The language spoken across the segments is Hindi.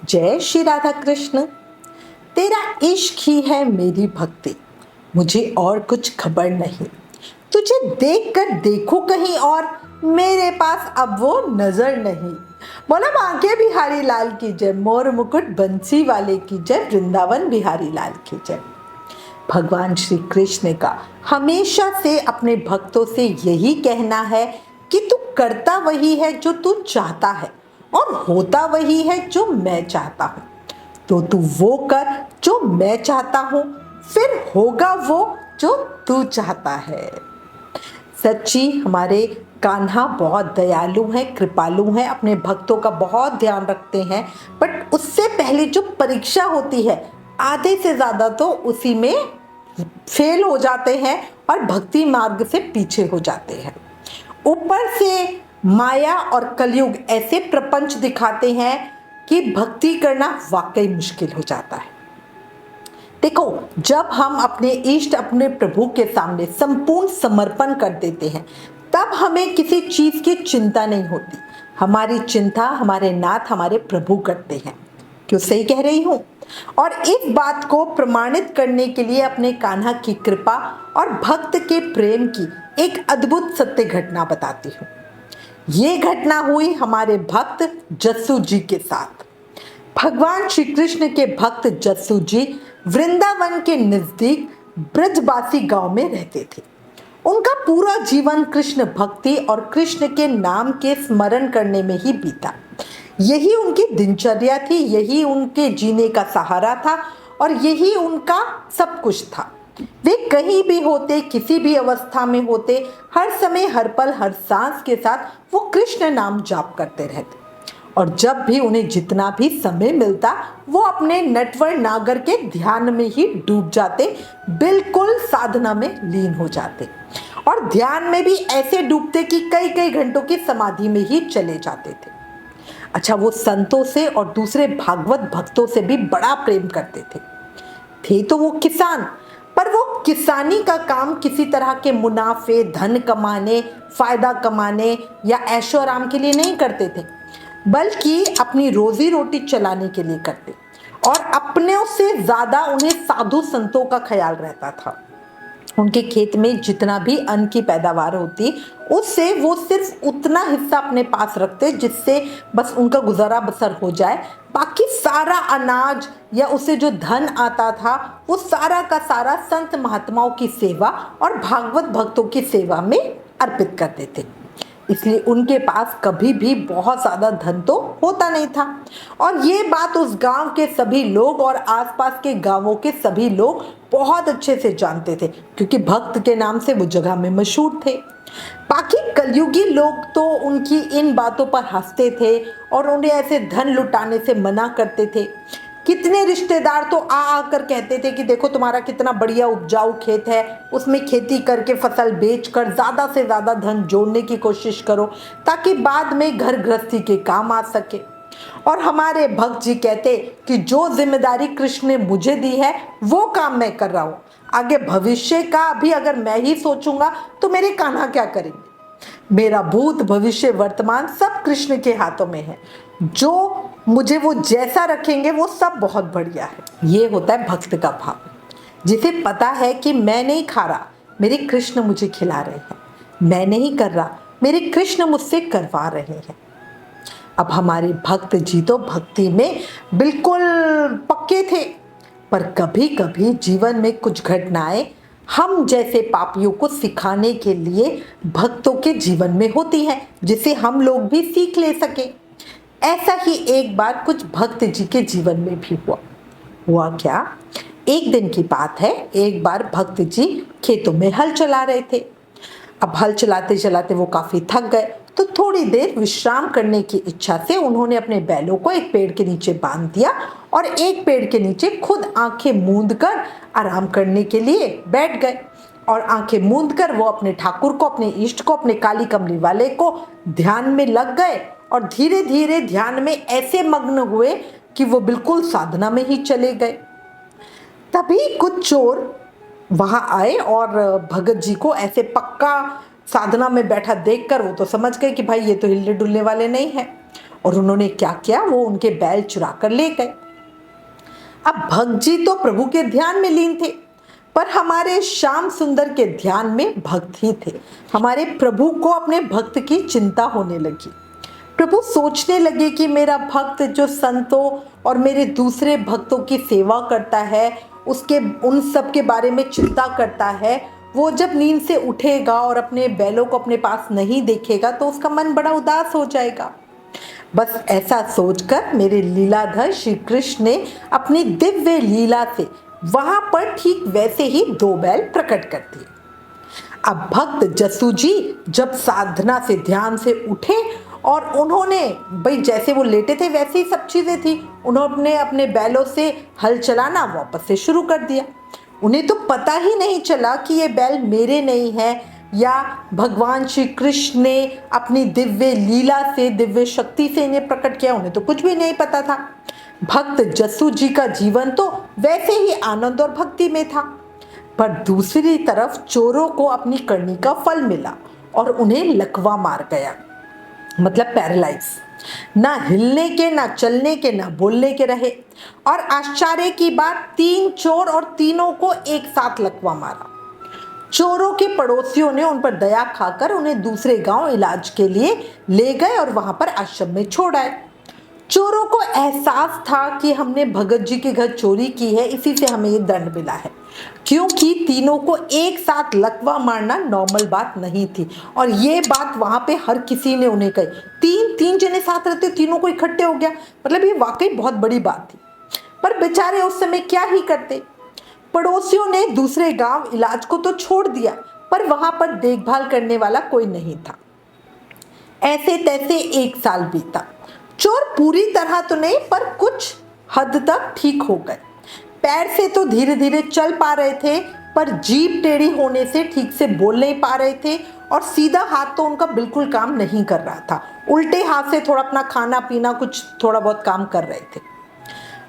जय श्री राधा कृष्ण। तेरा इश्क ही है मेरी भक्ति, मुझे और कुछ खबर नहीं। तुझे देख कर देखो कहीं और, मेरे पास अब वो नजर नहीं। बोला बांके बिहारी लाल की जय, मोर मुकुट बंसी वाले की जय, वृंदावन बिहारी लाल की जय। भगवान श्री कृष्ण का हमेशा से अपने भक्तों से यही कहना है कि तू करता वही है जो तू चाहता है और होता वही है जो मैं चाहता हूँ। तो तू वो कर जो मैं चाहता हूँ, फिर होगा वो जो तू चाहता है। सच्ची हमारे कान्हा बहुत दयालु हैं, कृपालु हैं, अपने भक्तों का बहुत ध्यान रखते हैं। बट उससे पहले जो परीक्षा होती है, आधे से ज़्यादा तो उसी में फेल हो जाते हैं और भक्ति मार्ग से पीछे हो जाते हैं। ऊपर से माया और कलयुग ऐसे प्रपंच दिखाते हैं कि भक्ति करना वाकई मुश्किल हो जाता है। देखो, जब हम अपने इष्ट अपने प्रभु के सामने संपूर्ण समर्पण कर देते हैं, तब हमें किसी चीज की चिंता नहीं होती। हमारी चिंता हमारे नाथ हमारे प्रभु करते हैं। क्यों सही कह रही हूँ? और इस बात को प्रमाणित करने के लिए अपने कान्हा की कृपा और भक्त के प्रेम की एक अद्भुत सत्य घटना बताती हूँ। ये घटना हुई हमारे भक्त जस्सू जी के साथ। भगवान श्री कृष्ण के भक्त जस्सू जी वृंदावन के नजदीक ब्रजबासी गांव में रहते थे। उनका पूरा जीवन कृष्ण भक्ति और कृष्ण के नाम के स्मरण करने में ही बीता। यही उनकी दिनचर्या थी, यही उनके जीने का सहारा था और यही उनका सब कुछ था। वे कहीं भी होते, किसी भी अवस्था में होते, हर समय हर पल हर सांस के साथ वो कृष्ण नाम जाप करते रहते। और जब भी उन्हें जितना भी समय मिलता, वो अपने नटवर नागर के ध्यान में ही डूब जाते, बिल्कुल साधना में लीन हो जाते। और ध्यान में भी ऐसे डूबते कि कई कई घंटों की समाधि में ही चले जाते थे। अच्छा, वो संतों से और दूसरे भागवत भक्तों से भी बड़ा प्रेम करते थे तो वो किसान, पर वो किसानी का काम किसी तरह के मुनाफे, धन कमाने, फायदा कमाने या ऐशो आराम के लिए नहीं करते थे, बल्कि अपनी रोजी रोटी चलाने के लिए करते। और अपने से ज्यादा उन्हें साधु संतों का ख्याल रहता था। उनके खेत में जितना भी अन्न की पैदावार होती, उससे वो सिर्फ उतना हिस्सा अपने पास रखते जिससे बस उनका गुजारा बसर हो जाए। बाकी सारा अनाज या उससे जो धन आता था, वो सारा का सारा संत महात्माओं की सेवा और भागवत भक्तों की सेवा में अर्पित कर देते। इसलिए उनके पास कभी भी बहुत ज़्यादा धन तो होता नहीं था। और ये बात उस गांव के सभी लोग और आसपास के गांवों के सभी लोग बहुत अच्छे से जानते थे, क्योंकि भक्त के नाम से वो जगह में मशहूर थे। बाकी कलयुगी लोग तो उनकी इन बातों पर हंसते थे और उन्हें ऐसे धन लुटाने से मना करते थे। कितने रिश्तेदार तो आ आकर कहते थे कि देखो तुम्हारा कितना बढ़िया उपजाऊ खेत है, उसमें खेती करके फसल बेचकर ज़्यादा से ज़्यादा धन जोड़ने की कोशिश करो, ताकि बाद में घर गृहस्थी के काम आ सके। और हमारे भक्त जी कहते कि जो जिम्मेदारी कृष्ण ने मुझे दी है वो काम मैं कर रहा हूँ, आगे भविष्य का भी अगर मैं ही सोचूंगा तो मेरे कान्हा क्या करेंगे। मेरा भूत भविष्य वर्तमान सब कृष्ण के हाथों में है, जो मुझे वो जैसा रखेंगे वो सब बहुत बढ़िया है। ये होता है भक्त का भाव, जिसे पता है कि मैं नहीं खा रहा, मेरे कृष्ण मुझे खिला रहे हैं, मैं नहीं कर रहा, मेरे कृष्ण मुझसे करवा रहे हैं। अब हमारे भक्त जी तो भक्ति में बिल्कुल पक्के थे, पर कभी कभी जीवन में कुछ घटनाएं हम जैसे पापियों को सिखाने के लिए भक्तों के जीवन में होती हैं, जिसे हम लोग भी सीख ले सके। ऐसा ही एक बार कुछ भक्त जी के जीवन में भी हुआ क्या? एक दिन की बात है, एक बार भक्त जी खेतों में हल चला रहे थे। अब हल चलाते चलाते वो काफी थक गए, तो थोड़ी देर विश्राम करने की इच्छा से उन्होंने अपने बैलों को एक पेड़ के नीचे बांध दिया और एक पेड़ के नीचे खुद आंखें मूंद कर आराम करने के लिए बैठ गए। और आंखें मूंद कर वो अपने ठाकुर को, अपने इष्ट को, अपने काली कमली वाले को ध्यान में लग गए और धीरे धीरे ध्यान में ऐसे मग्न हुए कि वो बिल्कुल साधना में ही चले गए। तभी कुछ चोर वहां आए और भगत जी को ऐसे पक्का साधना में बैठा देखकर वो तो समझ गए कि भाई ये तो हिलने डुलने वाले नहीं है। और उन्होंने क्या किया, वो उनके बैल चुरा कर ले गए। अब भक्त जी तो प्रभु के ध्यान में लीन थे, पर हमारे श्याम सुंदर के ध्यान में भक्त ही थे। हमारे प्रभु को अपने भक्त की चिंता होने लगी। प्रभु सोचने लगे कि मेरा भक्त जो संतों और मेरे दूसरे भक्तों की सेवा करता है, उसके उन सब के बारे में चिंता करता है, वो जब नींद से उठेगा और अपने बैलों को अपने पास नहीं देखेगा तो उसका मन बड़ा उदास हो जाएगा। बस ऐसा सोचकर मेरे लीलाधर श्री कृष्ण ने अपनी दिव्य लीला से वहां पर ठीक वैसे ही 2 बैल प्रकट कर दिए। अब भक्त जसू जी जब साधना से ध्यान से उठे और उन्होंने, भाई जैसे वो लेटे थे वैसे ही सब चीजें थी, उन्होंने अपने बैलों से हल चलाना वापस से शुरू कर दिया। उन्हें तो पता ही नहीं चला कि ये बैल मेरे नहीं है या भगवान श्री कृष्ण ने अपनी दिव्य लीला से, दिव्य शक्ति से इन्हें प्रकट किया। उन्हें तो कुछ भी नहीं पता था। भक्त जसू जी का जीवन तो वैसे ही आनंद और भक्ति में था, पर दूसरी तरफ चोरों को अपनी करनी का फल मिला और उन्हें लकवा मार गया, मतलब पैरालाइज। ना हिलने के, ना चलने के, ना बोलने के रहे। और आश्चर्य की बात, 3 चोर और तीनों को एक साथ लकवा मारा। चोरों के पड़ोसियों ने उन पर दया खाकर उन्हें दूसरे गांव इलाज के लिए ले गए और वहां पर आश्रम में छोड़ आए। चोरों को एहसास था कि हमने भगत जी के घर चोरी की है, इसी से हमें ये दंड मिला है, क्योंकि तीनों को एक साथ लकवा मारना नॉर्मल बात नहीं थी। और ये बात वहां पे हर किसी ने उन्हें कही। 3 जने साथ रहते, तीनों को इकट्ठे हो गया, मतलब ये वाकई बहुत बड़ी बात थी। पर बेचारे उस समय क्या ही करते। पड़ोसियों ने दूसरे गांव इलाज को तो छोड़ दिया, पर वहां पर देखभाल करने वाला कोई नहीं था। ऐसे तैसे 1 साल बीता। चोर पूरी तरह तो नहीं, पर कुछ हद तक ठीक हो गए। पैर से तो धीरे धीरे चल पा रहे थे, पर जीभ टेढ़ी होने से ठीक से बोल नहीं पा रहे थे और सीधा हाथ तो उनका बिल्कुल काम नहीं कर रहा था। उल्टे हाथ से थोड़ा अपना खाना पीना, कुछ थोड़ा बहुत काम कर रहे थे।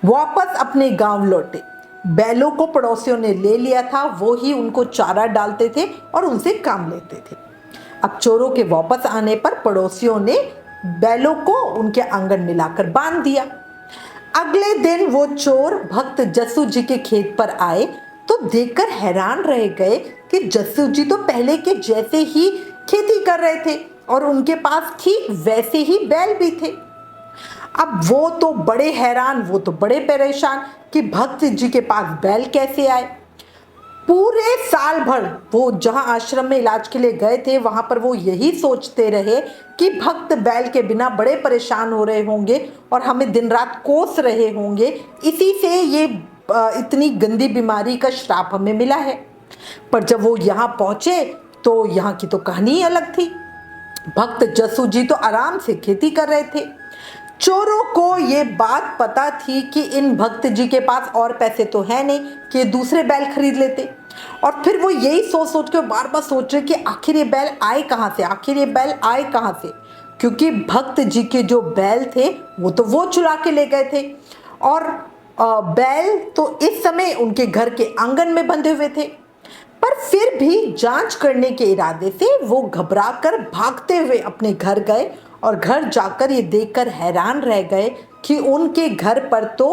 वापस अपने गांव लौटे। बैलों को पड़ोसियों ने ले लिया था, वो ही उनको चारा डालते थे और उनसे काम लेते थे। अब चोरों के वापस आने पर पड़ोसियों ने बैलों को उनके आंगन में लाकर बांध दिया। अगले दिन वो चोर भक्त जसू जी के खेत पर आए तो देखकर हैरान रह गए कि जसू जी तो पहले के जैसे ही खेती कर रहे थे और उनके पास ठीक वैसे ही बैल भी थे। अब वो तो बड़े हैरान, वो तो बड़े परेशान कि भक्त जी के पास बैल कैसे आए। पूरे साल भर वो जहां आश्रम में इलाज के लिए गए थे वहां पर वो यही सोचते रहे कि भक्त बैल के बिना बड़े परेशान हो रहे होंगे और हमें दिन रात कोस रहे होंगे, इसी से ये इतनी गंदी बीमारी का श्राप हमें मिला है। पर जब वो यहाँ पहुंचे तो यहाँ की तो कहानी ही अलग थी। भक्त जसू जी तो आराम से खेती कर रहे थे। चोरों को ये बात पता थी कि इन भक्त जी के पास और पैसे तो है नहीं कि दूसरे बैल खरीद लेते, और फिर वो यही सोच के बार बार सोच रहे कि आखिर ये बैल आए कहाँ से, आखिर ये बैल आए कहाँ से, क्योंकि भक्त जी के जो बैल थे वो तो वो चुरा के ले गए थे और बैल तो इस समय उनके घर के आंगन में बंधे हुए थे। पर फिर भी जांच करने के इरादे से वो घबराकर भागते हुए अपने घर गए और घर जाकर ये देखकर हैरान रह गए कि उनके घर पर तो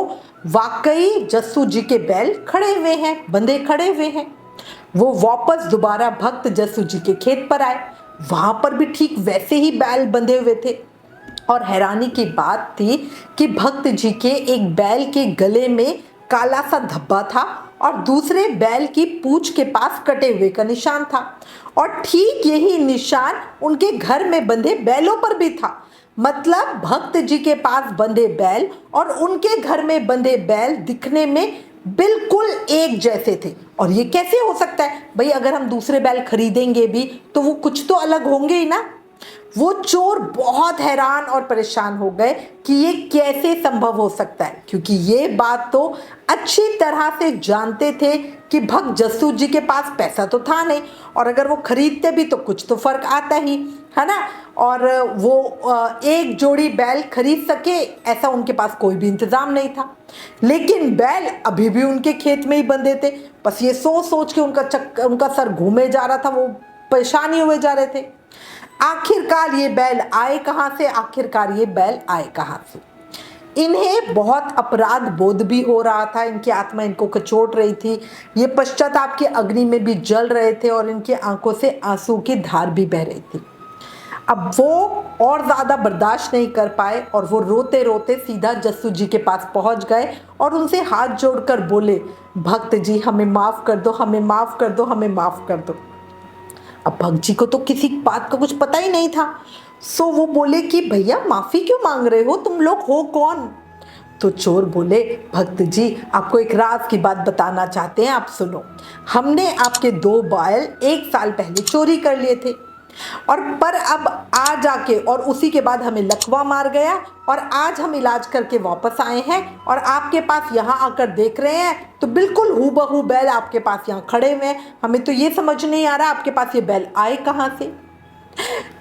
वाकई जस्सू जी के बैल खड़े हुए हैं, बंधे खड़े हुए हैं। वो वापस दोबारा भक्त जस्सू जी के खेत पर आए, वहां पर भी ठीक वैसे ही बैल बंधे हुए थे। और हैरानी की बात थी कि भक्त जी के एक बैल के गले में काला सा धब्बा था और दूसरे बैल की पूंछ के पास कटे हुए का निशान था, और ठीक यही निशान उनके घर में बंधे बैलों पर भी था। मतलब भक्त जी के पास बंधे बैल और उनके घर में बंधे बैल दिखने में बिल्कुल एक जैसे थे। और ये कैसे हो सकता है भाई, अगर हम दूसरे बैल खरीदेंगे भी तो वो कुछ तो अलग होंगे ही ना। वो चोर बहुत हैरान और परेशान हो गए कि ये कैसे संभव हो सकता है, क्योंकि ये बात तो अच्छी तरह से जानते थे कि भक्त जस्सू जी के पास पैसा तो था नहीं, और अगर वो खरीदते भी तो कुछ तो फर्क आता ही है ना। और वो एक जोड़ी बैल खरीद सके ऐसा उनके पास कोई भी इंतजाम नहीं था। लेकिन बैल अभी भी उनके खेत में ही बंधे थे। बस ये सोच सोच के उनका सर घूमे जा रहा था, वो परेशानी हुए जा रहे थे। आखिरकार ये बैल आए कहाँ से, आखिरकार ये बैल आए कहाँ से। इन्हें बहुत अपराध बोध भी हो रहा था, इनकी आत्मा इनको कचोट रही थी, ये पश्चाताप की अग्नि में भी जल रहे थे और इनकी आंखों से आंसू की धार भी बह रही थी। अब वो और ज़्यादा बर्दाश्त नहीं कर पाए और वो रोते रोते सीधा जस्सू जी के पास पहुंच गए और उनसे हाथ जोड़कर बोले, भक्त जी हमें माफ़ कर दो, हमें माफ़ कर दो, हमें माफ़ कर दो। अब भक्त जी को तो किसी बात का कुछ पता ही नहीं था, सो वो बोले कि भैया माफ़ी क्यों मांग रहे हो, तुम लोग हो कौन। तो चोर बोले, भक्त जी आपको एक राज की बात बताना चाहते हैं, आप सुनो। हमने आपके 2 बैल 1 साल पहले चोरी कर लिए थे और पर अब आ जाके और उसी के बाद हमें लकवा मार गया और आज हम इलाज करके वापस आए हैं और आपके पास यहाँ आकर देख रहे हैं तो बिल्कुल हूबहू बैल आपके पास यहाँ खड़े हुए हैं। हमें तो ये समझ नहीं आ रहा आपके पास ये बैल आए कहाँ से।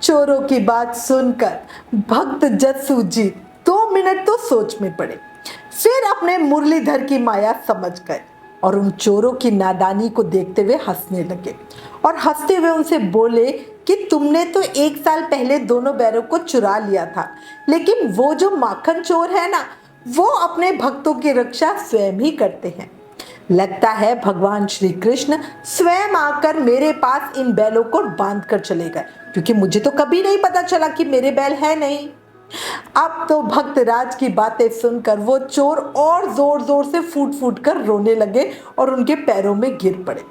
चोरों की बात सुनकर भक्त जस्सू जी 2 मिनट तो सोच में पड़े, फिर अपने मुरलीधर की माया समझ गए और उन चोरों की नादानी को देखते हुए हंसने लगे और हंसते हुए उनसे बोले कि तुमने तो 1 साल पहले दोनों बैलों को चुरा लिया था, लेकिन वो जो माखन चोर है ना, वो अपने भक्तों की रक्षा स्वयं ही करते हैं। लगता है भगवान श्री कृष्ण स्वयं आकर मेरे पास इन बैलों को बांध कर चले गए, क्योंकि मुझे तो कभी नहीं पता चला कि मेरे बैल है नहीं। अब तो भक्तराज की बातें सुनकर वो चोर और जोर जोर से फूट फूट कर रोने लगे और उनके पैरों में गिर पड़े।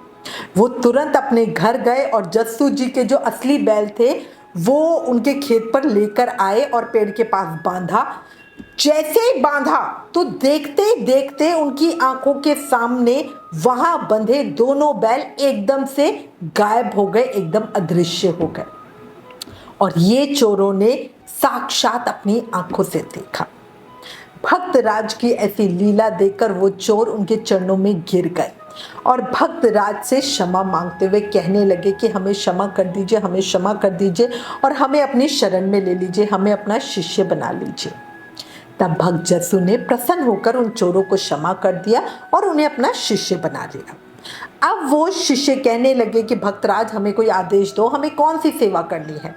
वो तुरंत अपने घर गए और जस्सू जी के जो असली बैल थे वो उनके खेत पर लेकर आए और पेड़ के पास बांधा। जैसे ही बांधा तो देखते देखते उनकी आंखों के सामने वहां बंधे दोनों बैल एकदम से गायब हो गए, एकदम अदृश्य हो गए और ये चोरों ने साक्षात अपनी आंखों से देखा। भक्तराज की ऐसी लीला देखकर वो चोर उनके चरणों में गिर गए और भक्तराज से क्षमा मांगते हुए कहने लगे कि हमें क्षमा कर दीजिए, हमें क्षमा कर दीजिए और हमें अपनी शरण में ले लीजिए, हमें अपना शिष्य बना लीजिए। तब भक्त जस्सू ने प्रसन्न होकर उन चोरों को क्षमा कर दिया और उन्हें अपना शिष्य बना लिया। अब वो शिष्य कहने लगे कि भक्तराज हमें कोई आदेश दो, हमें कौन सी सेवा करनी है।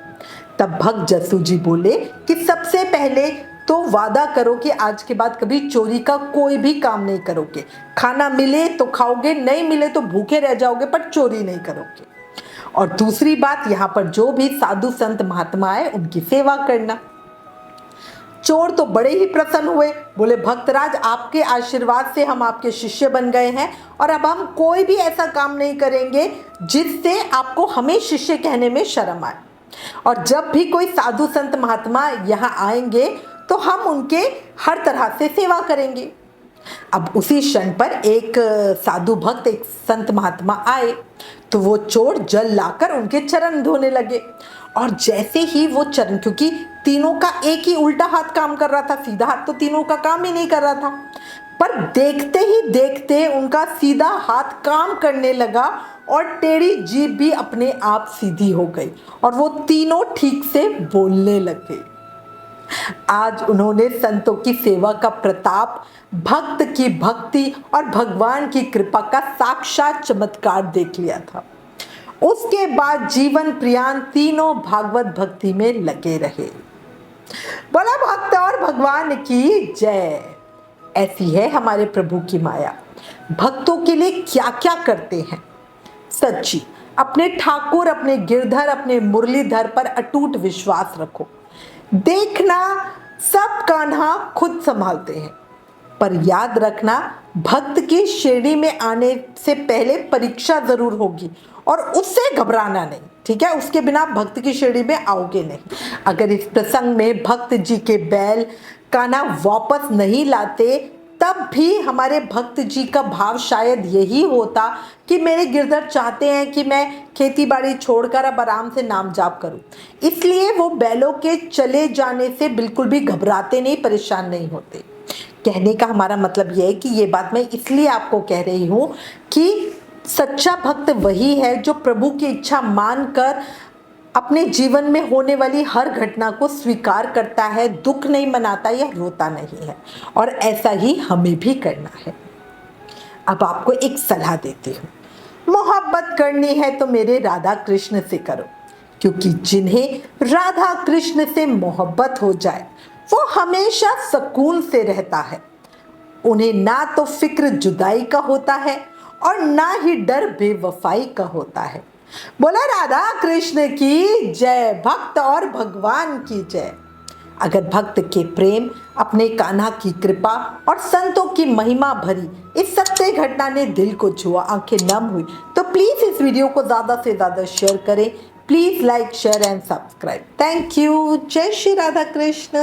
तब भक्त जस्सू जी बोले कि सबसे पहले तो वादा करो कि आज के बाद कभी चोरी का कोई भी काम नहीं करोगे, खाना मिले तो खाओगे, नहीं मिले तो भूखे रह जाओगे, पर चोरी नहीं करोगे। और दूसरी बात, यहाँ पर जो भी साधु संत महात्मा आए उनकी सेवा करना। चोर तो बड़े ही प्रसन्न हुए, बोले भक्तराज आपके आशीर्वाद से हम आपके शिष्य बन गए हैं और अब हम कोई भी ऐसा काम नहीं करेंगे जिससे आपको हमें शिष्य कहने में शर्म आए, और जब भी कोई साधु संत महात्मा यहाँ आएंगे तो हम उनके हर तरह से सेवा करेंगे। अब उसी क्षण पर एक साधु भक्त, एक संत महात्मा आए तो वो चोर जल लाकर उनके चरण धोने लगे और जैसे ही वो चरण, क्योंकि तीनों का एक ही उल्टा हाथ काम कर रहा था, सीधा हाथ तो तीनों का काम ही नहीं कर रहा था, पर देखते ही देखते उनका सीधा हाथ काम करने लगा और टेढ़ी जीभ भी अपने आप सीधी हो गई और वो तीनों ठीक से बोलने लगे। आज उन्होंने संतों की सेवा का प्रताप, भक्त की भक्ति और भगवान की कृपा का साक्षात चमत्कार देख लिया था। उसके बाद जीवन प्रियान तीनों भागवत भक्ति में लगे रहे। बोला भक्त और भगवान की जय। ऐसी है हमारे प्रभु की माया, भक्तों के लिए क्या क्या करते हैं। सच्ची अपने ठाकुर, अपने गिरधर, अपने मुरलीधर पर अटूट विश्वास रखो। देखना सब कान्हा खुद संभालते हैं, पर याद रखना भक्त की श्रेणी में आने से पहले परीक्षा जरूर होगी और उससे घबराना नहीं, ठीक है। उसके बिना भक्त की श्रेणी में आओगे नहीं। अगर इस प्रसंग में भक्त जी के बैल कान्हा वापस नहीं लाते तब भी हमारे भक्त जी का भाव शायद यही होता कि मेरे गिरधर चाहते हैं कि मैं खेती बाड़ी छोड़कर अब आराम से नाम जाप करूं, इसलिए वो बैलों के चले जाने से बिल्कुल भी घबराते नहीं, परेशान नहीं होते। कहने का हमारा मतलब यह है कि ये बात मैं इसलिए आपको कह रही हूँ कि सच्चा भक्त वही है जो प्रभु की इच्छा मानकर अपने जीवन में होने वाली हर घटना को स्वीकार करता है, दुख नहीं मनाता या रोता नहीं है, और ऐसा ही हमें भी करना है। अब आपको एक सलाह देती हूँ, मोहब्बत करनी है तो मेरे राधा कृष्ण से करो, क्योंकि जिन्हें राधा कृष्ण से मोहब्बत हो जाए वो हमेशा सुकून से रहता है। उन्हें ना तो फिक्र जुदाई का होता है और ना ही डर बेवफाई का होता है। बोला राधा कृष्ण की जय, भक्त और भगवान की जय। अगर भक्त के प्रेम, अपने कान्हा की कृपा और संतों की महिमा भरी इस सत्य घटना ने दिल को छुआ, आंखें नम हुई, तो प्लीज इस वीडियो को ज्यादा से ज्यादा शेयर करें। Please like, share and subscribe. Thank you. जय श्री राधा कृष्ण।